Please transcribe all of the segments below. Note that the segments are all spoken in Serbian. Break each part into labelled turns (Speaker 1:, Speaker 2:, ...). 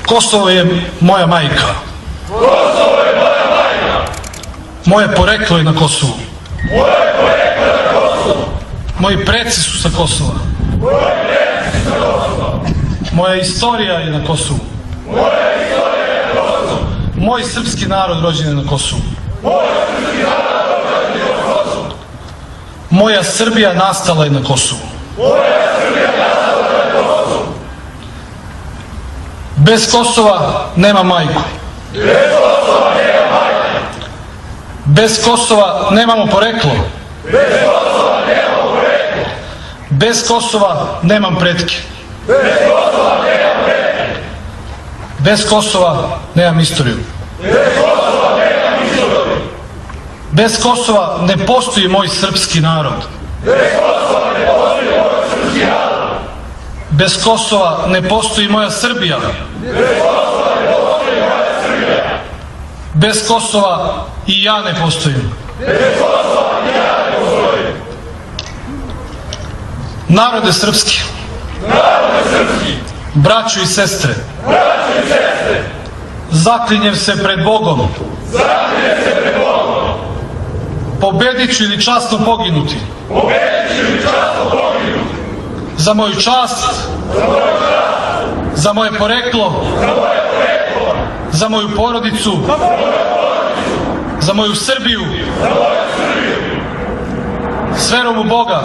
Speaker 1: Kosovo je moja majka.
Speaker 2: Kosovo je moja majka.
Speaker 1: Moje poreklo je na Kosovu.
Speaker 2: Moje poreklo je na Kosovu.
Speaker 1: Moji preci su sa Kosova.
Speaker 2: Moji preci su sa Kosova.
Speaker 1: Moja istorija je na Kosovu.
Speaker 2: Moja istorija je na Kosovu.
Speaker 1: Moj srpski narod rođen je na Kosovu.
Speaker 2: Moj srpski narod rođen je na Kosovu.
Speaker 1: Moja Srbija nastala je na Kosovu.
Speaker 2: Moja Srbija nastala je na Kosovu.
Speaker 1: Bez Kosova nema majku.
Speaker 2: Bez Kosova nema majka.
Speaker 1: Bez Kosova nemamo poreklo.
Speaker 2: Bez Kosova nemamo poreklo.
Speaker 1: Bez Kosova nemam pretke.
Speaker 2: Bez Kosova nemam pretke.
Speaker 1: Bez Kosova nemam istoriju.
Speaker 2: Bez Kosova nemam istoriju.
Speaker 1: Bez Kosova ne postoji moj srpski narod.
Speaker 2: Bez Kosova ne postoji moj srpski narod.
Speaker 1: Bez Kosova ne postoji moja Srbija.
Speaker 2: Bez Kosova ne postoji moja Srbija.
Speaker 1: Bez Kosova i ja ne postojim.
Speaker 2: Bez Kosova i ja ne postojim.
Speaker 1: Narode srpski,
Speaker 2: Narode srpski,
Speaker 1: braćo i sestre,
Speaker 2: braćo i sestre,
Speaker 1: zaklinjem se pred Bogom,
Speaker 2: zaklinjem se pred Bogom,
Speaker 1: pobedit ću ili časno poginuti,
Speaker 2: pobedit ću ili časno poginuti,
Speaker 1: za moju čast,
Speaker 2: za moju čast,
Speaker 1: za moje poreklo,
Speaker 2: za moje poreklo,
Speaker 1: za moju porodicu, za moju Srbiju,
Speaker 2: za moju Srbiju,
Speaker 1: s verom u Boga,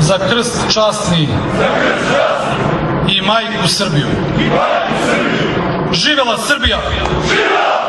Speaker 1: za krst časni
Speaker 2: za krst časni
Speaker 1: i majku Srbiju.
Speaker 2: i majku Srbiju.
Speaker 1: Živela Srbija!
Speaker 2: Živela!